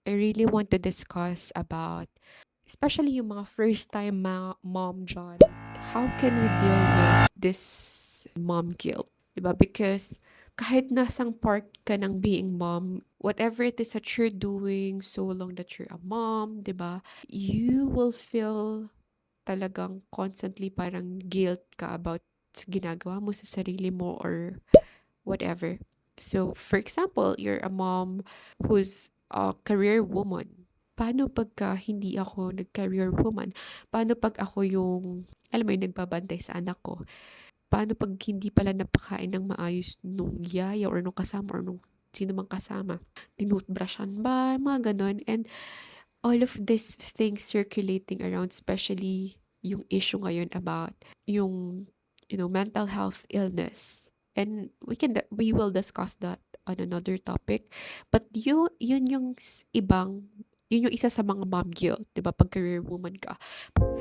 I really want to discuss about, especially yung mga first time mom John. How can we deal with this mom guilt? Diba? Because kahit nasang part ka ng being mom, whatever it is that you're doing, so long that you're a mom, diba? You will feel talagang constantly parang guilt ka about sa ginagawa mo sa sarili mo or whatever. So, for example, you're a mom who's a career woman. Paano pagka hindi ako nag-career woman? Paano pag ako yung, alam mo yung nagbabantay sa anak ko? Paano pag hindi pala napakain ng maayos nung yaya or nung kasama or nung sino mang kasama? Tinutbrushan ba? Mga ganon. And all of these things circulating around, especially yung issue ngayon about yung, mental health illness. And we will discuss that on another topic. But yun yung isa sa mga mom guilt, 'di ba? Pag career woman ka.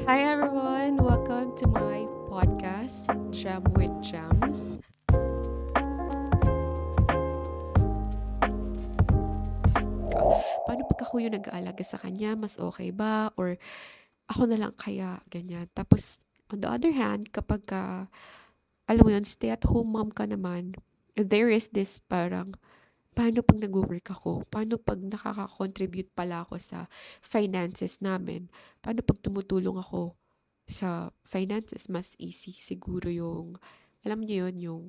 Hi everyone, welcome to my podcast, Jam with Jams. Paano pag ako yung nag-aalaga sa kanya, mas okay ba? Or ako na lang kaya, ganyan. Tapos, on the other hand, kapag alam mo yun, stay-at-home mom ka naman, there is this parang, paano pag nag-work ako? Paano pag nakaka-contribute pala ako sa finances namin? Paano pag tumutulong ako sa finances? Mas easy siguro yung, alam niyo yun, yung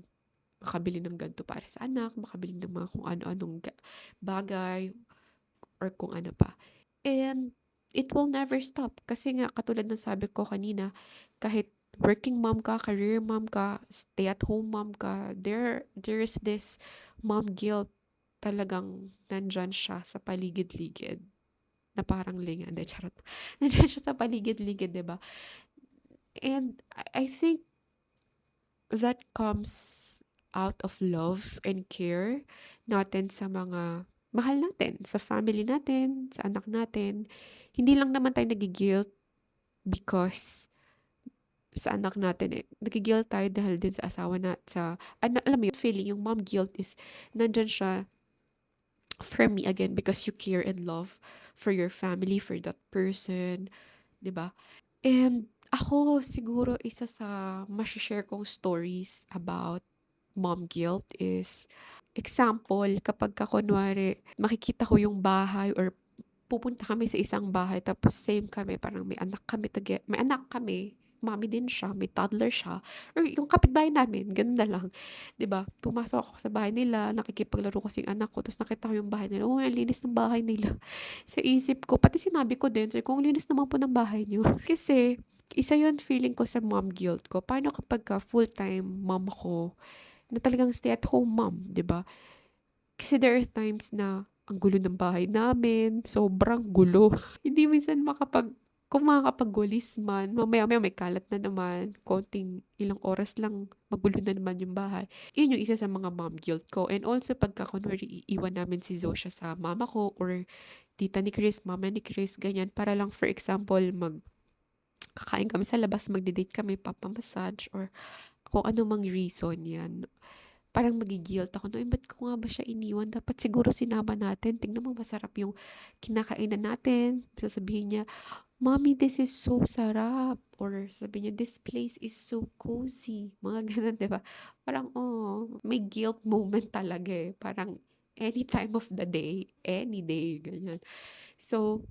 makabili ng ganito para sa anak, makabili ng mga kung ano-anong bagay, or kung ano pa. And it will never stop. Kasi nga, katulad ng sabi ko kanina, kahit working mom ka, career mom ka, stay-at-home mom ka, there is this mom guilt talagang nandyan siya sa paligid-ligid na parang linga. Hindi, charot. Nandyan siya sa paligid-ligid, di ba? And I think that comes out of love and care natin sa mga mahal natin, sa family natin, sa anak natin. Hindi lang naman tayo nagigilt because sa anak natin eh. Nagigilt tayo dahil din sa asawa na, alam mo yung feeling, yung mom guilt is, nandyan siya for me again because you care and love for your family, for that person, 'di ba? And ako siguro isa sa share kong stories about mom guilt is example kapag kunwari makikita ko yung bahay or pupunta kami sa isang bahay tapos same kami parang may anak kami, mommy din siya, may toddler siya, or yung kapitbahay namin, ganun na lang. 'Di ba? Pumasok ako sa bahay nila, nakikipaglaro kasi yung anak ko, tapos nakita ko yung bahay nila. Oh, ang linis ng bahay nila. Sa isip ko, pati sinabi ko din, sabi ko, ang linis naman po ng bahay niyo. Kasi, isa yun feeling ko sa mom guilt ko. Paano kapag full-time mom ako, na talagang stay-at-home mom, 'di ba? Kasi there are times na ang gulo ng bahay namin, sobrang gulo. Hindi minsan kung makakapagwalis man, mamaya-maya may kalat na naman, konting ilang oras lang, magulo na naman yung bahay. Yun yung isa sa mga mom guilt ko. And also, pagka kunwari iiwan namin si Zosha sa mama ko or tita ni Chris, mama ni Chris, ganyan, para lang for example, kakain kami sa labas, magde-date kami, papamassage, or kung ano mang reason yan. Parang magi-guilt ako, no, ba't ko nga ba siya iniwan? Dapat siguro sinama natin. Tingnan mo, masarap yung kinakainan natin. Sasabihin niya, Mommy, this is so sarap. Or sabi niya, this place is so cozy. Mga ganun, di ba? Parang, oh, may guilt moment talaga eh. Parang, any time of the day, any day, ganyan. So,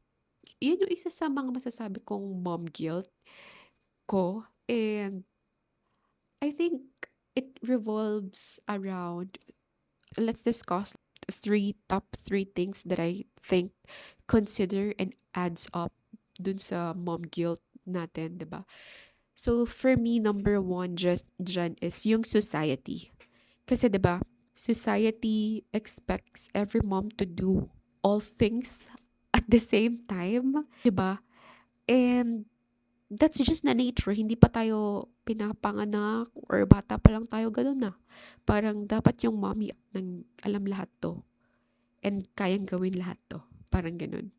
yun yung isa sa mga masasabi kong mom guilt ko. And I think it revolves around, let's discuss top three things that I think consider and adds up dun sa mom guilt natin, 'di ba? So for me, number one just dyan is yung society. Kasi 'di ba, society expects every mom to do all things at the same time, 'di ba? And that's just na nature. Hindi pa tayo pinapanganak or bata pa lang tayo, ganun na. Parang dapat yung mommy nang alam lahat to and kayang gawin lahat to. Parang ganun.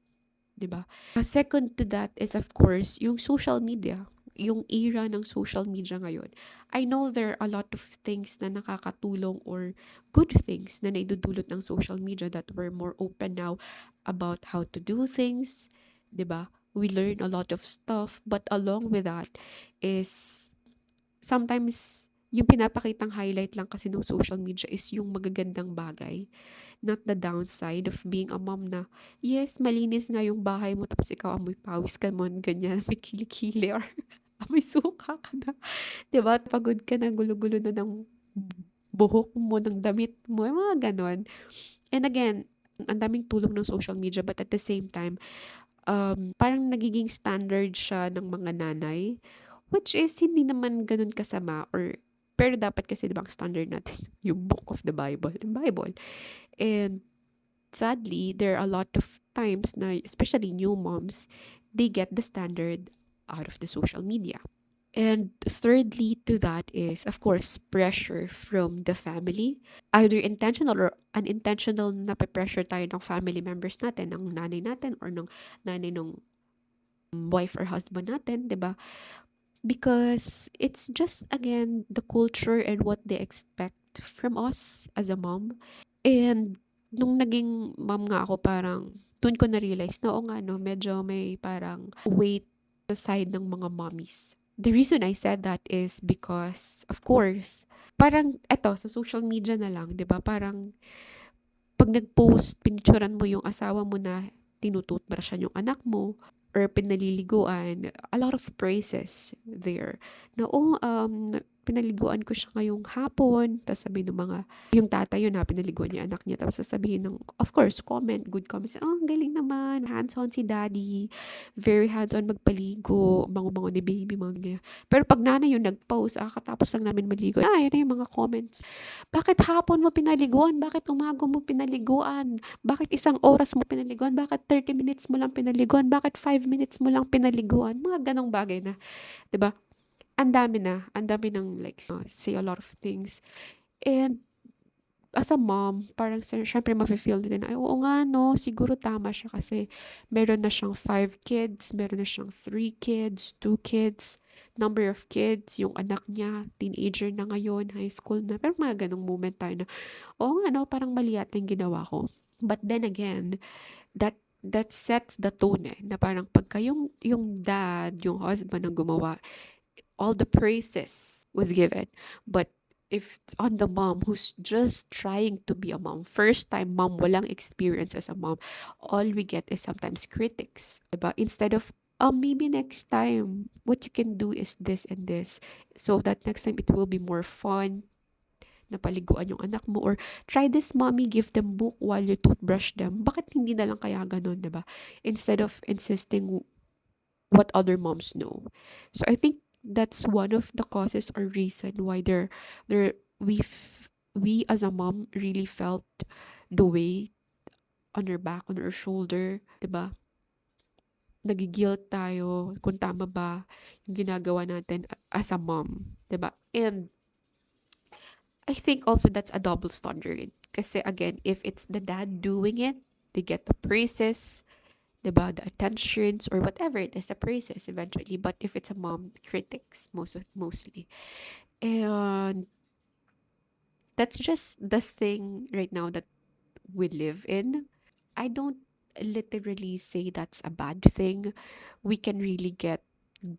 'Di ba? Second to that is of course yung social media. yung era ng social media ngayon, I know there are a lot of things na nakakatulong or good things na naidudulot ng social media that we're more open now about how to do things, 'di ba? We learn a lot of stuff, but along with that is sometimes yung pinapakitang highlight lang kasi ng social media is yung magagandang bagay, not the downside of being a mom na, yes, malinis nga yung bahay mo tapos ikaw amoy pawis ka mo, ganyan, may kilikili or amoy suka ka na. 'Di ba? Pagod ka na, gulo-gulo na ng buhok mo, ng damit mo, yung mga ganon. And again, ang daming tulong ng social media but at the same time, parang nagiging standard siya ng mga nanay, which is hindi naman ganun kasama or pero dapat kasi 'di ba ang standard natin yung book of the Bible, yung Bible. And sadly, there are a lot of times na especially new moms, they get the standard out of the social media. And thirdly to that is, of course, pressure from the family. Either intentional or unintentional na pressure tayo ng family members natin, ng nanay natin or ng nanay ng wife or husband natin, 'di ba? Because it's just again the culture and what they expect from us as a mom. And nung naging mom nga ako, parang dun ko na-realize na, oo nga no, medyo may parang weight sa side ng mga mommies. The reason I said that is because, of course, parang eto, sa social media na lang, 'di ba? Parang pag nag-post, pinicturan mo yung asawa mo na tinututbrushan yung anak mo or pinaliliguan, a lot of praises there. Na, oh, pinaliguan ko siya ngayong hapon. Tapos sabihin ng mga, yung tatay yun na pinaliguan niya anak niya. Tapos sasabihin ng, of course, good comments. Oh, ang galing naman. Hands-on si daddy. Very hands-on magpaligo. Bango-bango ni baby, mga ganyan. Pero pag nanay yung nag-post, katapos lang namin maligo. Yun na yung mga comments. Bakit hapon mo pinaliguan? Bakit umaga mo pinaliguan? Bakit isang oras mo pinaliguan? Bakit 30 minutes mo lang pinaliguan? Bakit 5 minutes mo lang pinaliguan? Mga ganong bagay na, 'di ba? Ang dami ng like say a lot of things. And as a mom, parang syempre mafe-feel din na, ay, oo nga no, siguro tama siya kasi meron na siyang 5 kids, meron na siyang 3 kids, 2 kids, number of kids, yung anak niya, teenager na ngayon, high school na. Pero mga ganong moment tayo na, oo nga no, parang mali yata yung ginawa ko. But then again, that sets the tone na parang pagka yung dad, yung husband ang gumawa, all the praises was given. But if it's on the mom who's just trying to be a mom, first time mom, walang experience as a mom, all we get is sometimes critics. Diba? Instead of, maybe next time, what you can do is this and this. So that next time it will be more fun na paliguan yung anak mo, or try this mommy, give them book while you toothbrush them. Bakit hindi na lang kaya ganun, diba? Instead of insisting what other moms know. So I think that's one of the causes or reason why there we as a mom really felt the weight on our back, on our shoulder, 'di ba? Nagigilt tayo kung tama ba yung ginagawa natin as a mom, 'di ba? And I think also that's a double standard. Kasi again, if it's the dad doing it, they get the praises, 'di ba, the attentions or whatever it is, the praises eventually. But if it's a mom, critics mostly. And that's just the thing right now that we live in. I don't literally say that's a bad thing. We can really get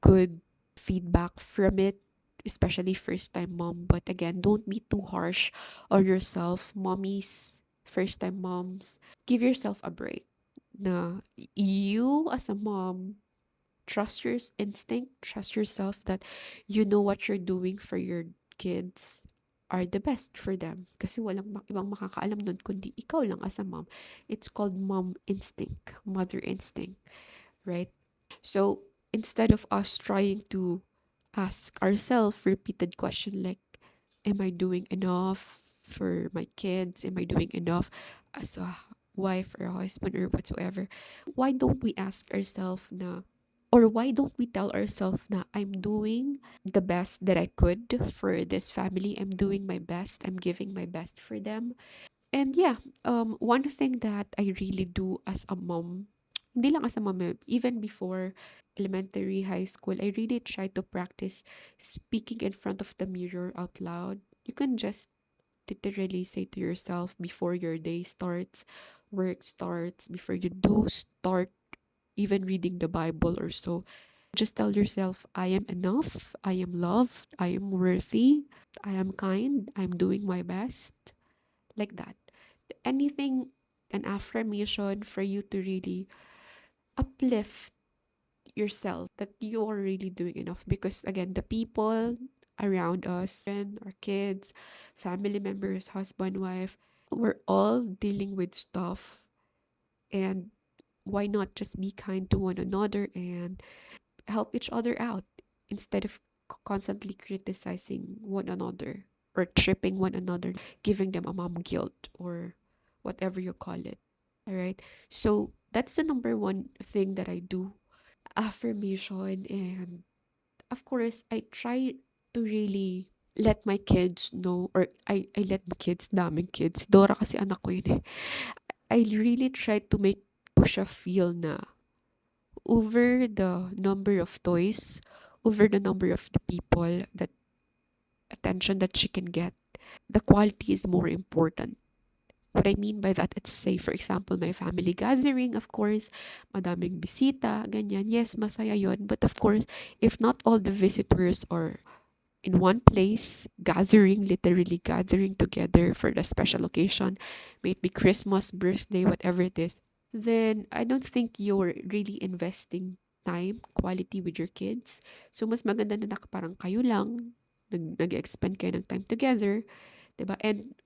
good feedback from it, especially first time mom. But again, don't be too harsh on yourself, mommies, first time moms. Give yourself a break. Na you as a mom, trust your instinct, trust yourself that you know what you're doing for your kids are the best for them. Kasi walang ibang makakaalam nun kundi ikaw lang as a mom. It's called mom instinct, mother instinct, right? So instead of us trying to ask ourselves repeated question like, am I doing enough for my kids? Am I doing enough as a wife or a husband or whatsoever? Why don't we ask ourselves na, or why don't we tell ourselves na I'm doing the best that I could for this family. I'm doing my best. I'm giving my best for them. And yeah, one thing that I really do as a mom Hindi lang as a mom, even before elementary, high school, I really try to practice speaking in front of the mirror out loud. You can just literally say to yourself before your day starts, work starts, before you do start even reading the Bible or so. Just tell yourself, I am enough, I am loved, I am worthy, I am kind, I'm doing my best. Like that. Anything, an affirmation for you to really uplift yourself that you are really doing enough. Because again, the people around us, and our kids, family members, husband, wife, we're all dealing with stuff. And why not just be kind to one another and help each other out instead of constantly criticizing one another or tripping one another, giving them a mom guilt or whatever you call it. All right. So that's the number one thing that I do, affirmation. And of course, I try to really let my kids know, or I let my kids, daming kids. Dora kasi anak ko yun eh. I really try to make ko siya feel na over the number of toys, over the number of the people, that attention that she can get, the quality is more important. What I mean by that, it's say, for example, my family gathering, of course, madaming bisita, ganyan. Yes, masaya yon. But of course, if not all the visitors are in one place, gathering, literally gathering together for the special occasion, may it be Christmas, birthday, whatever it is, then I don't think you're really investing time, quality with your kids. So, mas maganda na parang kayo lang, nag-expend kayo ng time together, 'di ba? And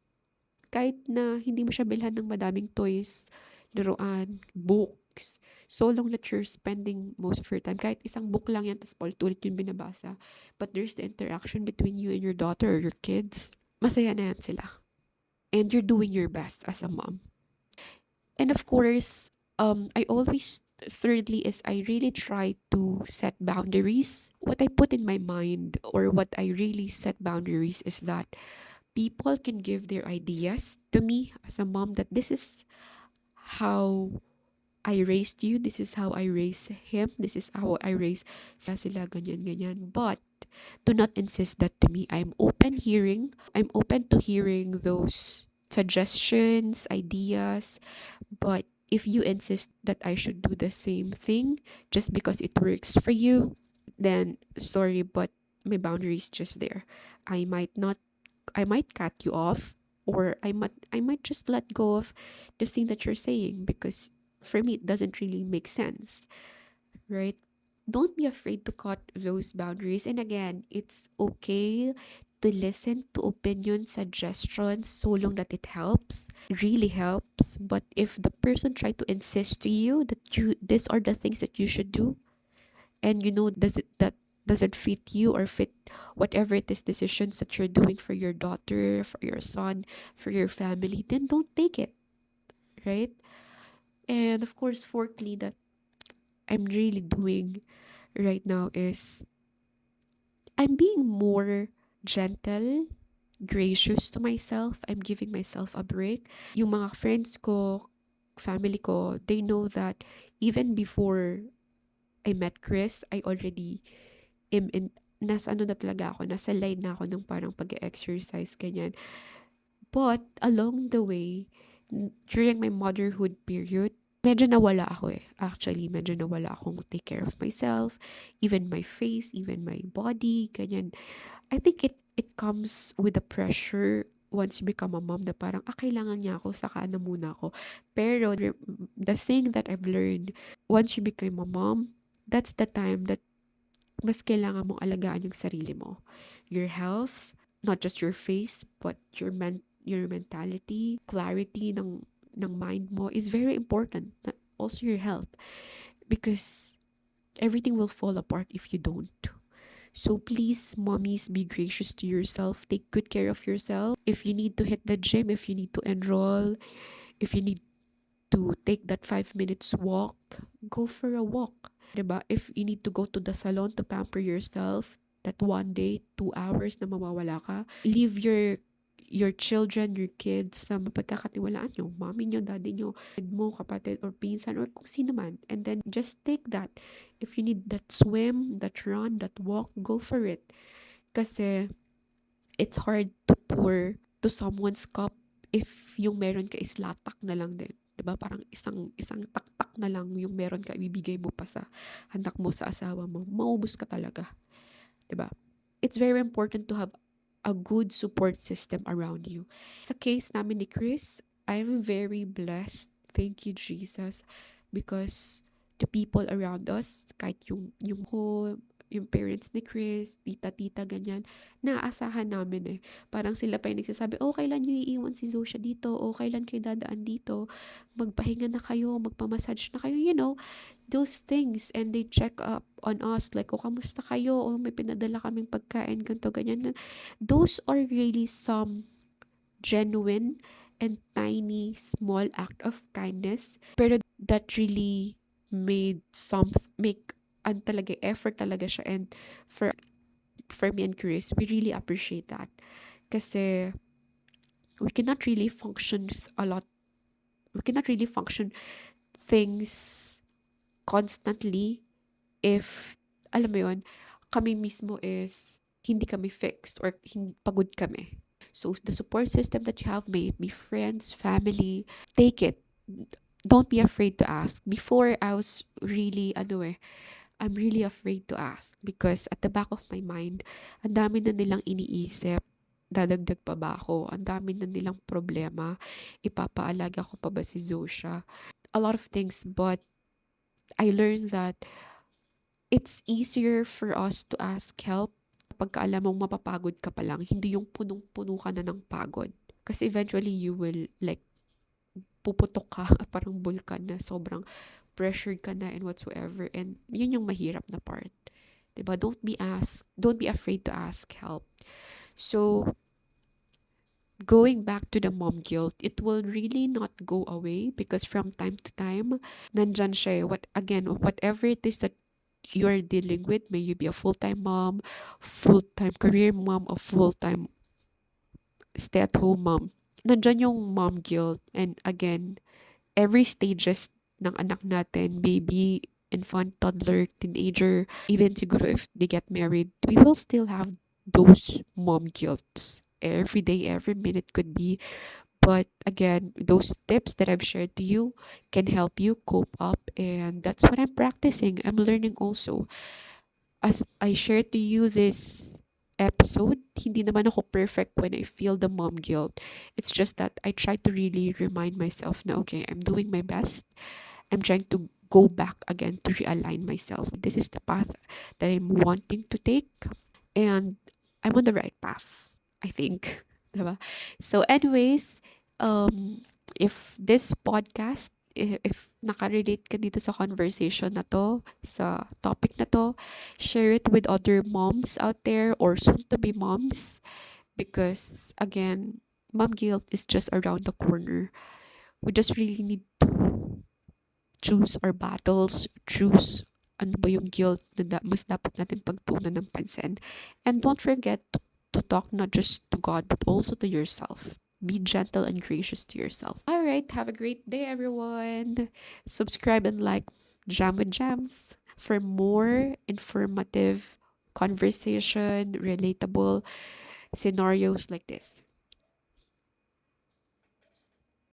kahit na hindi mo siya bilhan ng madaming toys, laruan, books, so long that you're spending most of your time, kahit isang book lang yan, tapos paulit-ulit yung binabasa, but there's the interaction between you and your daughter or your kids, masaya na yan sila. And you're doing your best as a mom. And of course, I always, thirdly, is I really try to set boundaries. What I put in my mind, or what I really set boundaries, is that people can give their ideas to me as a mom, that this is how I raised you, this is how I raise him, this is how I raise sila, ganyan, ganyan. But do not insist that to me. I'm open to hearing those suggestions, ideas, but if you insist that I should do the same thing just because it works for you, then sorry, but my boundary is just there. I might not, I might cut you off, or I might just let go of the thing that you're saying, because for me it doesn't really make sense, right? Don't be afraid to cut those boundaries. And again, it's okay to listen to opinions, suggestions, so long that it helps, really helps. But if the person try to insist to you that you these are the things that you should do, and doesn't fit you or fit whatever it is decisions that you're doing for your daughter, for your son, for your family, then don't take it, right? And of course, fourthly, that I'm really doing right now is I'm being more gentle, gracious to myself. I'm giving myself a break. Yung mga friends ko, family ko, they know that even before I met Chris, I already am in, nasa ano na talaga ako, nasa line na ako ng parang pag-exercise, ganyan. But along the way, during my motherhood period, medyo nawala ako eh. Actually, medyo nawala akong take care of myself, even my face, even my body, ganyan. I think it comes with the pressure once you become a mom, na parang, kailangan niya ako, saka na muna ako. Pero, the thing that I've learned, once you become a mom, that's the time that mas kailangan mong alagaan yung sarili mo. Your health, not just your face, but your mentality, clarity ng mind mo is very important. Also your health. Because everything will fall apart if you don't. So please, mommies, be gracious to yourself. Take good care of yourself. If you need to hit the gym, if you need to enroll, if you need to take that 5 minutes walk, go for a walk. Diba? If you need to go to the salon to pamper yourself, that one day, 2 hours na mawawala ka, leave your children, your kids na mapagkakatiwalaan nyo, mommy nyo, daddy nyo, mo, kapatid, or pinsan, or kung sino man. And then just take that. If you need that swim, that run, that walk, go for it. Kasi it's hard to pour to someone's cup if yung meron ka is latak na lang din. 'Di ba? Parang isang taktak na lang yung meron ka, ibibigay mo pa sa anak mo, sa asawa mo. Maubos ka talaga. 'Di ba? It's very important to have a good support system around you. Sa case namin ni Chris, I'm very blessed. Thank you, Jesus. Because the people around us, kahit yung parents ni Chris, tita, ganyan, naaasahan namin eh. Parang sila pa yung nagsasabi, oh, kailan nyo iiwan si Zosha dito? O kailan kayo dadaan dito? Magpahinga na kayo, magpamassage na kayo, those things. And they check up on us, like, oh, kamusta kayo? O may pinadala kaming pagkain, ganito, ganyan. Those are really some genuine and tiny, small act of kindness. Pero that really make talaga effort talaga siya, and for me and Chris, we really appreciate that kasi we cannot really function things constantly if alam mo yun, kami mismo is hindi kami fixed or pagod kami. So the support system that you have, may it be friends, family, take it. Don't be afraid to ask. Before, I was really I'm really afraid to ask because at the back of my mind, ang dami na nilang iniisip. Dadagdag pa ba ako? Ang dami na nilang problema. Ipapaalaga ko pa ba si Zosha? A lot of things, but I learned that it's easier for us to ask help pagka alam mong mapapagod ka pa lang, hindi yung punong-puno ka na ng pagod. Kasi eventually you will like puputok ka, parang bulkan na sobrang pressured ka na and whatsoever, and yun yung mahirap na part. Diba? Don't be afraid to ask help. So going back to the mom guilt, it will really not go away because from time to time, nandyan siya. Whatever it is that you're dealing with, may you be a full-time mom, full-time career mom, or full-time stay-at-home mom, nandyan yung mom guilt. And again, every stages ng anak natin, baby, infant, toddler, teenager, even siguro if they get married, we will still have those mom guilts. Every day, every minute could be. But again, those tips that I've shared to you can help you cope up. And that's what I'm practicing. I'm learning also. As I shared to you this episode, hindi naman ako perfect when I feel the mom guilt. It's just that I try to really remind myself na, okay, I'm doing my best. I'm trying to go back again to realign myself. This is the path that I'm wanting to take. And I'm on the right path, I think. Diba? So anyways, if this podcast, if nakarelate ka dito sa conversation na to, sa topic na to, share it with other moms out there or soon-to-be moms. Because, again, mom guilt is just around the corner. We just really need to choose our battles, choose ano ba yung guilt na mas dapat natin pagtuunan ng pansin. And don't forget to talk not just to God, but also to yourself. Be gentle and gracious to yourself. All right, have a great day, everyone. Subscribe and like Jam with Jams for more informative conversation, relatable scenarios like this.